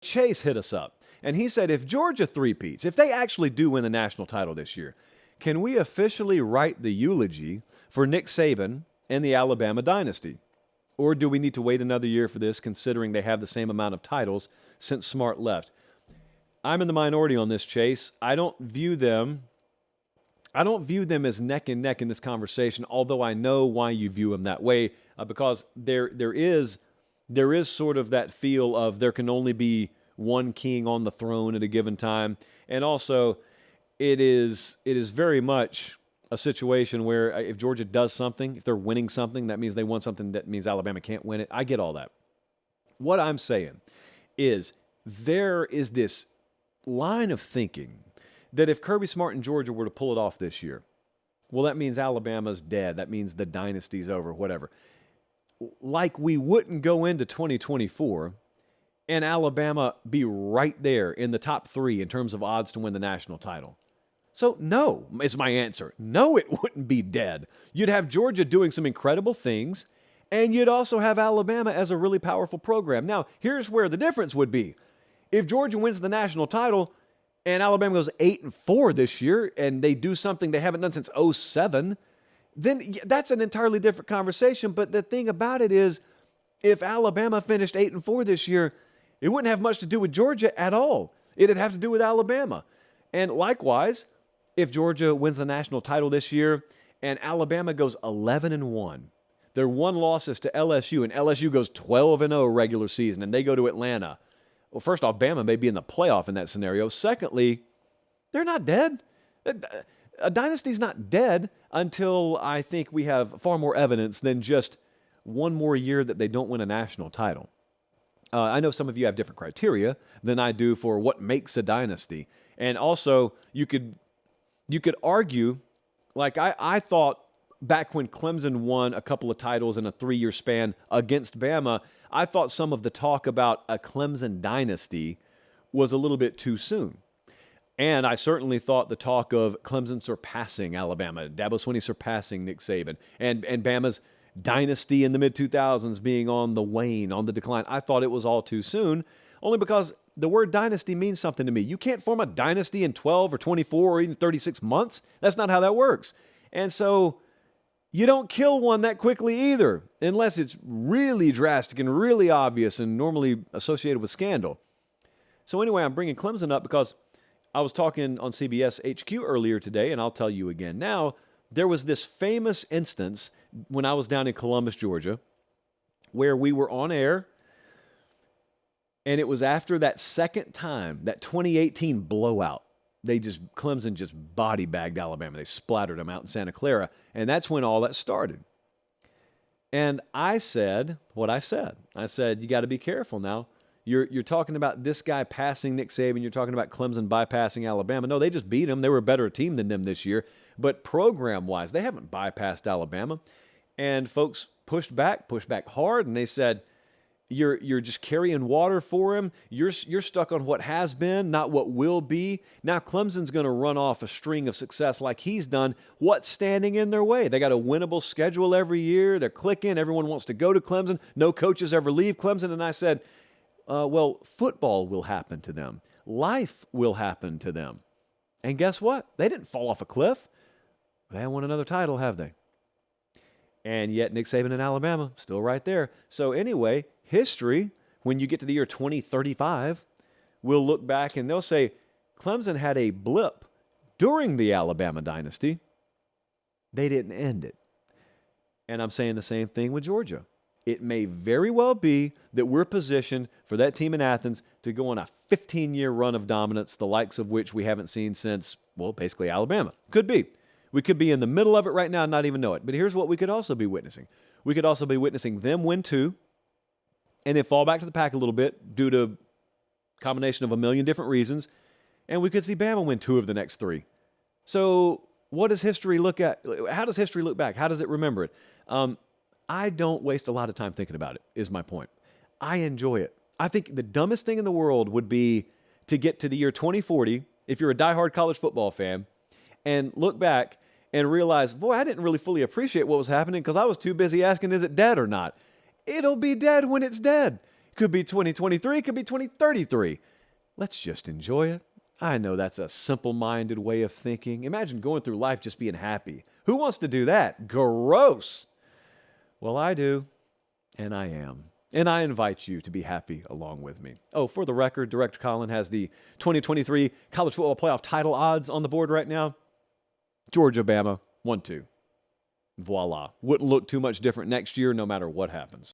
Chase hit us up, and he said if Georgia three-peats, if they actually do win the national title this year, can we officially write the eulogy for Nick Saban and the Alabama Dynasty? Or do we need to wait another year for this, considering they have the same amount of titles since Smart left? I'm in the minority on this, Chase. I don't view them as neck and neck in this conversation, although I know why you view them that way, because there is sort of that feel of there can only be one king on the throne at a given time. And also, it is very much a situation where if Georgia does something, if they're winning something, that means they won something, that means Alabama can't win it. I get all that. What I'm saying is there is this line of thinking that if Kirby Smart and Georgia were to pull it off this year, well, that means Alabama's dead. That means the dynasty's over, whatever. Like we wouldn't go into 2024 and Alabama be right there in the top 3 in terms of odds to win the national title. So no, is my answer. No, it wouldn't be dead. You'd have Georgia doing some incredible things, and you'd also have Alabama as a really powerful program. Now, here's where the difference would be. If Georgia wins the national title and Alabama goes 8-4 this year and they do something they haven't done since 2007, then that's an entirely different conversation. But the thing about it is, if Alabama finished 8-4 this year, it wouldn't have much to do with Georgia at all. It'd have to do with Alabama. And likewise, if Georgia wins the national title this year and Alabama goes 11-1, their one loss is to LSU, and LSU goes 12-0 regular season, and they go to Atlanta. Well, first off, Bama may be in the playoff in that scenario. Secondly, they're not dead. A dynasty's not dead until I think we have far more evidence than just one more year that they don't win a national title. I know some of you have different criteria than I do for what makes a dynasty. And also, you could argue, like I thought back when Clemson won a couple of titles in a 3-year span against Bama, I thought some of the talk about a Clemson dynasty was a little bit too soon. And I certainly thought the talk of Clemson surpassing Alabama, Dabo Swinney surpassing Nick Saban, and Bama's dynasty in the mid-2000s being on the wane, on the decline, I thought it was all too soon, only because the word dynasty means something to me. You can't form a dynasty in 12 or 24 or even 36 months. That's not how that works. And so you don't kill one that quickly either, unless it's really drastic and really obvious and normally associated with scandal. So anyway, I'm bringing Clemson up because I was talking on CBS HQ earlier today, and I'll tell you again now, there was this famous instance when I was down in Columbus, Georgia, where we were on air, and it was after that second time, that 2018 blowout. Clemson just body bagged Alabama. They splattered them out in Santa Clara, and that's when all that started. And I said what I said. I said, you got to be careful now. You're talking about this guy passing Nick Saban. You're talking about Clemson bypassing Alabama. No, they just beat them. They were a better team than them this year. But program-wise, they haven't bypassed Alabama. And folks pushed back hard, and they said, You're just carrying water for him. You're stuck on what has been, not what will be. Now Clemson's going to run off a string of success like he's done. What's standing in their way? They got a winnable schedule every year. They're clicking. Everyone wants to go to Clemson. No coaches ever leave Clemson. And I said, well, football will happen to them. Life will happen to them. And guess what? They didn't fall off a cliff. They haven't won another title, have they? And yet Nick Saban and Alabama still right there. So anyway, history, when you get to the year 2035, will look back and they'll say, Clemson had a blip during the Alabama dynasty. They didn't end it. And I'm saying the same thing with Georgia. It may very well be that we're positioned for that team in Athens to go on a 15-year run of dominance, the likes of which we haven't seen since, well, basically Alabama. Could be. We could be in the middle of it right now and not even know it. But here's what we could also be witnessing. We could also be witnessing them win 2 and then fall back to the pack a little bit due to a combination of a million different reasons. And we could see Bama win 2 of the next 3. So what does history look at? How does history look back? How does it remember it? I don't waste a lot of time thinking about it, is my point. I enjoy it. I think the dumbest thing in the world would be to get to the year 2040, if you're a diehard college football fan, and look back and realize, boy, I didn't really fully appreciate what was happening because I was too busy asking, is it dead or not? It'll be dead when it's dead. Could be 2023, could be 2033. Let's just enjoy it. I know that's a simple-minded way of thinking. Imagine going through life just being happy. Who wants to do that? Gross. Well, I do, and I am. And I invite you to be happy along with me. Oh, for the record, Director Colin has the 2023 College Football Playoff title odds on the board right now. Georgia, Bama, 1-2. Voila. Wouldn't look too much different next year no matter what happens.